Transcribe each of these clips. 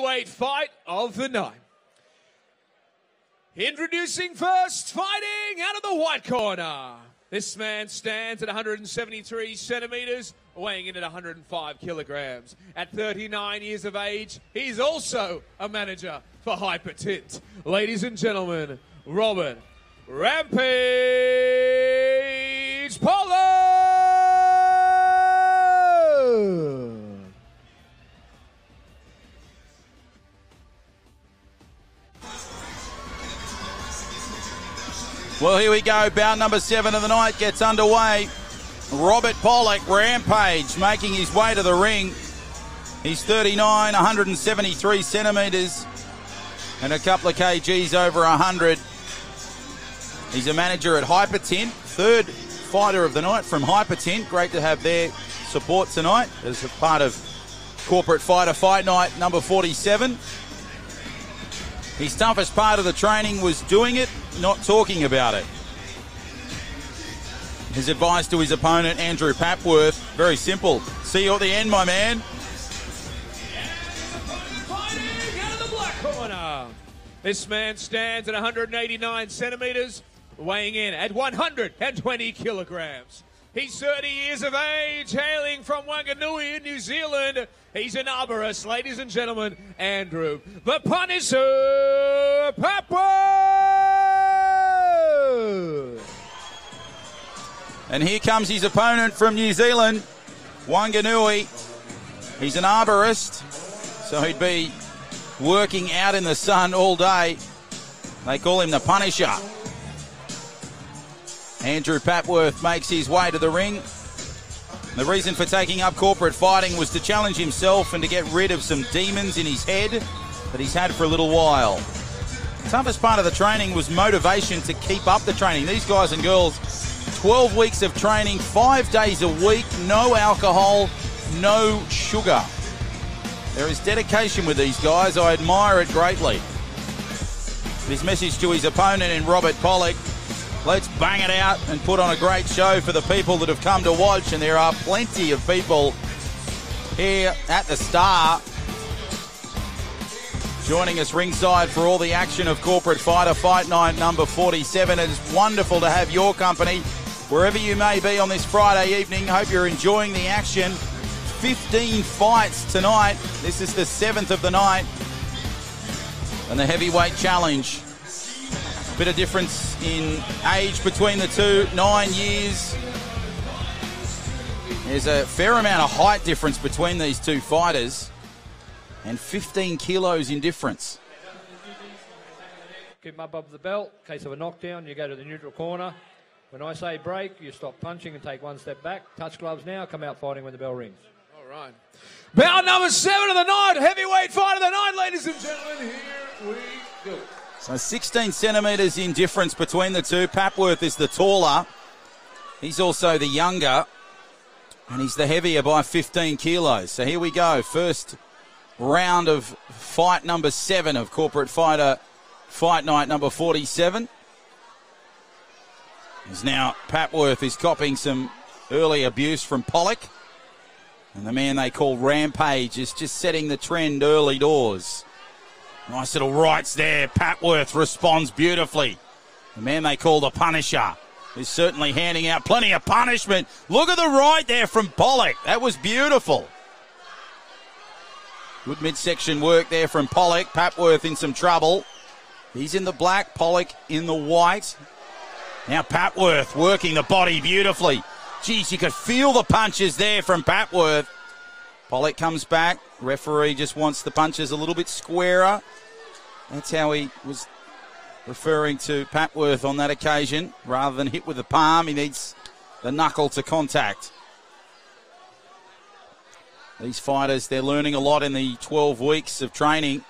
Weight fight of the night. Introducing first, fighting out of the white corner. This man stands at 173 centimeters, weighing in at 105 kilograms. At 39 years of age, he's also a manager for Hypertint. Ladies and gentlemen, Robert Rampage Pollock! Well, here we go. Bout number 7 of the night gets underway. Robert Pollock, Rampage, making his way to the ring. He's 39, 173 centimetres, and a couple of kgs over 100. He's a manager at Hypertint, third fighter of the night from Hypertint. Great to have their support tonight as a part of Corporate Fighter Fight Night number 47. His toughest part of the training was doing it, not talking about it. His advice to his opponent, Andrew Papworth, very simple. See you at the end, my man. Fighting out of the black corner. This man stands at 189 centimeters, weighing in at 120 kilograms. He's 30 years of age, hailing from Wanganui in New Zealand. He's an arborist, ladies and gentlemen, Andrew the Punisher Papworth. And here comes his opponent from New Zealand, Wanganui. He's an arborist, so he'd be working out in the sun all day. They call him the Punisher. Andrew Papworth makes his way to the ring. The reason for taking up corporate fighting was to challenge himself and to get rid of some demons in his head that he's had for a little while. The toughest part of the training was motivation to keep up the training. These guys and girls, 12 weeks of training, 5 days a week, no alcohol, no sugar. There is dedication with these guys. I admire it greatly. His message to his opponent in Robert Pollock: let's bang it out and put on a great show for the people that have come to watch, and there are plenty of people here at the Star joining us ringside for all the action of Corporate Fighter Fight Night number 47. It is wonderful to have your company wherever you may be on this Friday evening. Hope you're enjoying the action. 15 fights tonight. This is the 7th of the night. And the heavyweight challenge. Bit of difference in age between the two, 9 years. There's a fair amount of height difference between these two fighters, and 15 kilos in difference. Keep them above the belt. In case of a knockdown, you go to the neutral corner. When I say break, you stop punching and take one step back. Touch gloves now, come out fighting when the bell rings. All right. Bout number 7 of the night, heavyweight fight of the night, ladies and gentlemen, here we go. So 16 centimetres in difference between the two. Papworth is the taller. He's also the younger. And he's the heavier by 15 kilos. So here we go. First round of fight number 7 of Corporate Fighter Fight Night number 47. As now Papworth is copping some early abuse from Pollock. And the man they call Rampage is just setting the trend early doors. Nice little rights there. Papworth responds beautifully. The man they call the Punisher is certainly handing out plenty of punishment. Look at the right there from Pollock. That was beautiful. Good midsection work there from Pollock. Papworth in some trouble. He's in the black, Pollock in the white. Now Papworth working the body beautifully. Geez, you could feel the punches there from Papworth. Pollock comes back. Referee just wants the punches a little bit squarer. That's how he was referring to Papworth on that occasion. Rather than hit with the palm, he needs the knuckle to contact. These fighters, they're learning a lot in the 12 weeks of training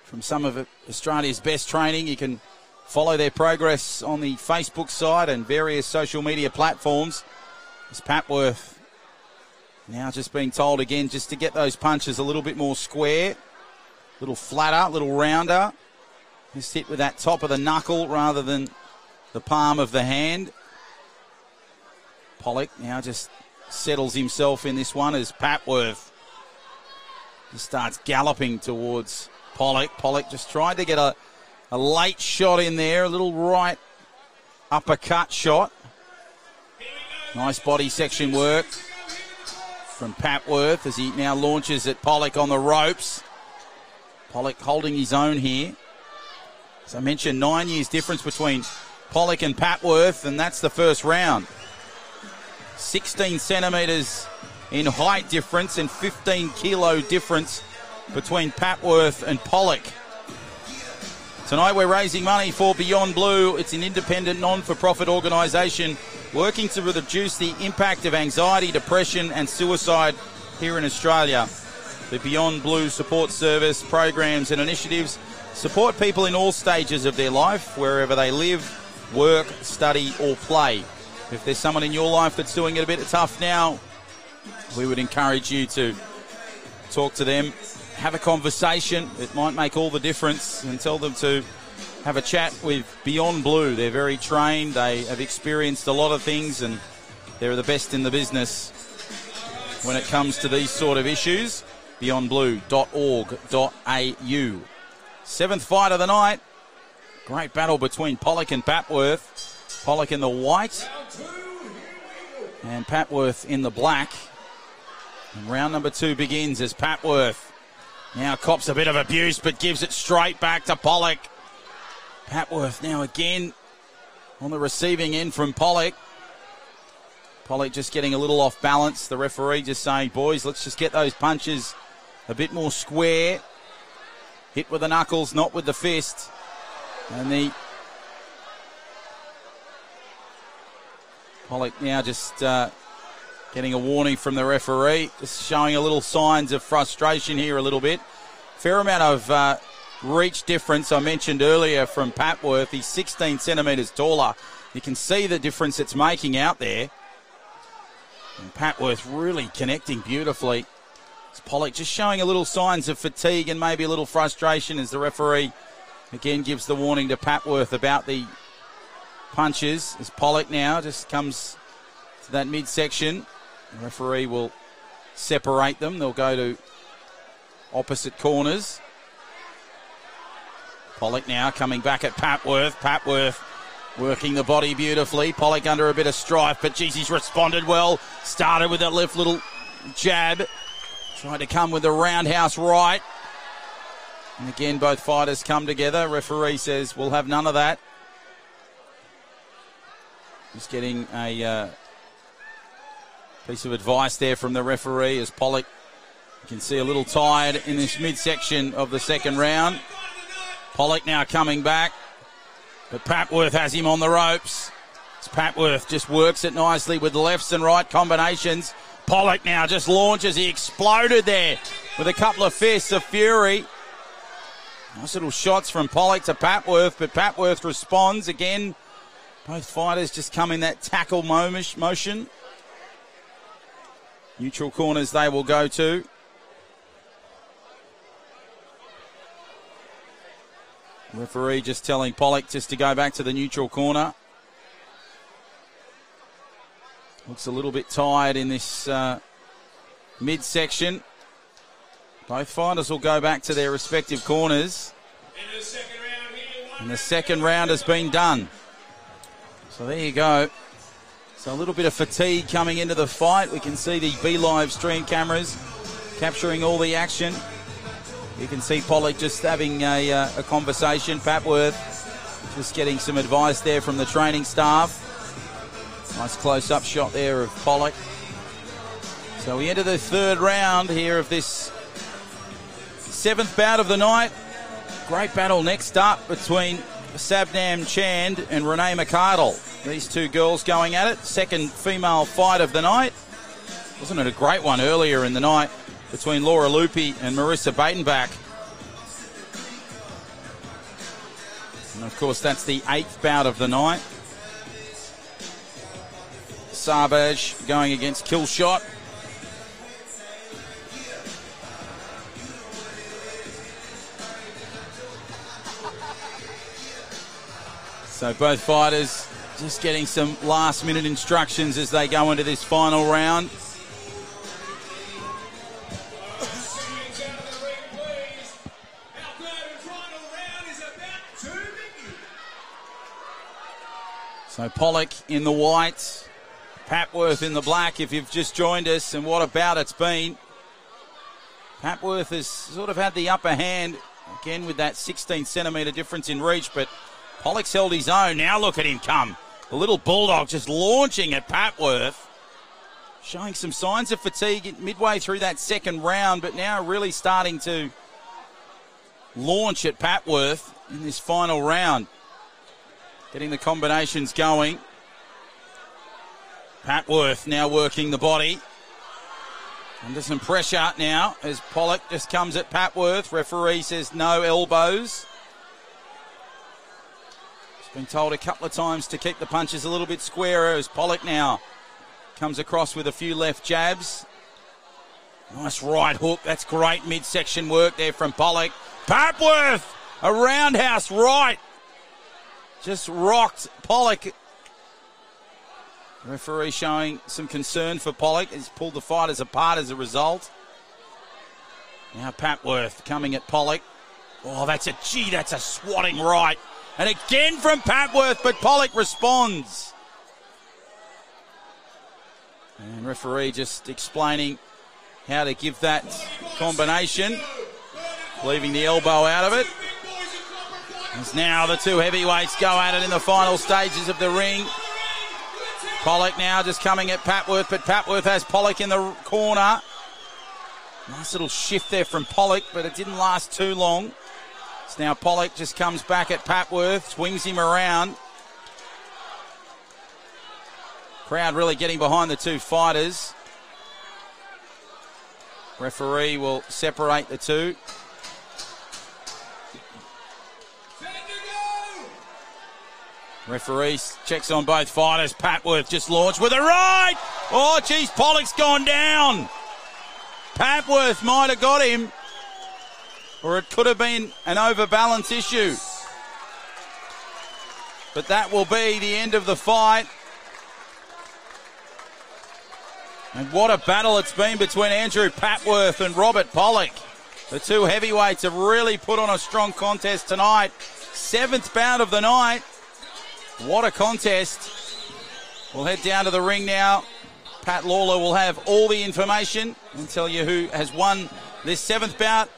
from some of Australia's best training. You can follow their progress on the Facebook side and various social media platforms. As Papworth now just being told again just to get those punches a little bit more square, a little flatter, a little rounder. Just hit with that top of the knuckle rather than the palm of the hand. Pollock now just settles himself in this one as Papworth He starts galloping towards Pollock. Pollock just tried to get a late shot in there, a little right uppercut shot. Nice body section work from Papworth as he now launches at Pollock on the ropes. Pollock holding his own here. As I mentioned, 9 years difference between Pollock and Papworth, and that's the first round. 16 centimetres in height difference and 15 kilo difference between Papworth and Pollock. Tonight we're raising money for Beyond Blue. It's an independent, non-for-profit organisation working to reduce the impact of anxiety, depression and suicide here in Australia. The Beyond Blue support service, programs and initiatives support people in all stages of their life, wherever they live, work, study or play. If there's someone in your life that's doing it a bit tough now, we would encourage you to talk to them, have a conversation. It might make all the difference, and tell them to have a chat with Beyond Blue. They're very trained, they have experienced a lot of things, and they're the best in the business when it comes to these sort of issues. beyondblue.org.au. Seventh fight of the night. Great battle between Pollock and Papworth. Pollock in the white and Papworth in the black. And round number 2 begins as Papworth now cops a bit of abuse but gives it straight back to Pollock. Papworth now again on the receiving end from Pollock. Pollock just getting a little off balance. The referee just saying, boys, let's just get those punches a bit more square. Hit with the knuckles, not with the fist. And the Pollock now just getting a warning from the referee, just showing a little signs of frustration here a little bit. Fair amount of reach difference I mentioned earlier from Papworth. He's 16 centimetres taller. You can see the difference it's making out there. And Papworth really connecting beautifully. It's Pollock just showing a little signs of fatigue and maybe a little frustration as the referee again gives the warning to Papworth about the punches. As Pollock now just comes to that midsection, the referee will separate them. They'll go to opposite corners. Pollock now coming back at Papworth. Papworth working the body beautifully. Pollock under a bit of strife, but geez, he's responded well. Started with that left little jab. Tried to come with a roundhouse right. And again, both fighters come together. Referee says, we'll have none of that. Just getting a piece of advice there from the referee as Pollock, you can see a little tired in this midsection of the second round. Pollock now coming back, but Papworth has him on the ropes. As Papworth just works it nicely with the lefts and right combinations. Pollock now just launches. He exploded there with a couple of fists of fury. Nice little shots from Pollock to Papworth, but Papworth responds again. Both fighters just come in that tackle motion. Neutral corners they will go to. Referee just telling Pollock just to go back to the neutral corner. Looks a little bit tired in this midsection. Both fighters will go back to their respective corners. And the second round has been done. So there you go. So a little bit of fatigue coming into the fight. We can see the B-Live stream cameras capturing all the action. You can see Pollock just having a conversation. Papworth just getting some advice there from the training staff. Nice close-up shot there of Pollock. So we enter the third round here of this seventh bout of the night. Great battle next up between Shabnam Chand and Rene Mcardle. These two girls going at it. Second female fight of the night. Wasn't it a great one earlier in the night between Laura Lupi and Marissa Baitenbach? And of course that's the eighth bout of the night. Sarbaj going against Killshot. So both fighters just getting some last minute instructions as they go into this final round. So Pollock in the white, Papworth in the black if you've just joined us, and what a bout it's been. Papworth has sort of had the upper hand, again with that 16 centimetre difference in reach, but Pollock's held his own. Now look at him come. The little bulldog just launching at Papworth, showing some signs of fatigue midway through that second round, but now really starting to launch at Papworth in this final round. Getting the combinations going. Papworth now working the body. Under some pressure now as Pollock just comes at Papworth. Referee says no elbows. He's been told a couple of times to keep the punches a little bit squarer as Pollock now comes across with a few left jabs. Nice right hook. That's great midsection work there from Pollock. Papworth, a roundhouse right. Just rocked Pollock. Referee showing some concern for Pollock. He's pulled the fighters apart as a result. Now Papworth coming at Pollock. Oh, that's a swatting right. And again from Papworth, but Pollock responds. And referee just explaining how to give that combination, leaving the elbow out of it. As now the two heavyweights go at it in the final stages of the ring. Pollock now just coming at Papworth, but Papworth has Pollock in the corner. Nice little shift there from Pollock, but it didn't last too long. So now Pollock just comes back at Papworth, swings him around. Crowd really getting behind the two fighters. Referee will separate the two. Referee checks on both fighters. Papworth just launched with a right. Oh, geez, Pollock's gone down. Papworth might have got him, or it could have been an overbalance issue. But that will be the end of the fight. And what a battle it's been between Andrew Papworth and Robert Pollock. The two heavyweights have really put on a strong contest tonight. 7th bout of the night. What a contest. We'll head down to the ring now. Pat Lawler will have all the information and tell you who has won this 7th bout.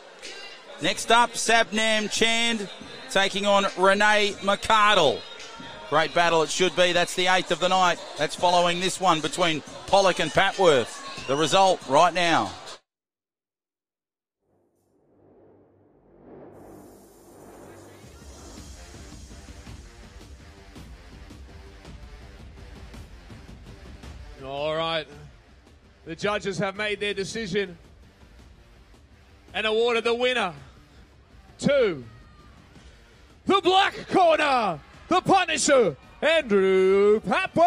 Next up, Shabnam Chand taking on Rene Mcardle. Great battle it should be. That's the 8th of the night. That's following this one between Pollock and Papworth. The result right now. All right. The judges have made their decision and awarded the winner to the black corner, the Punisher, Andrew Papworth.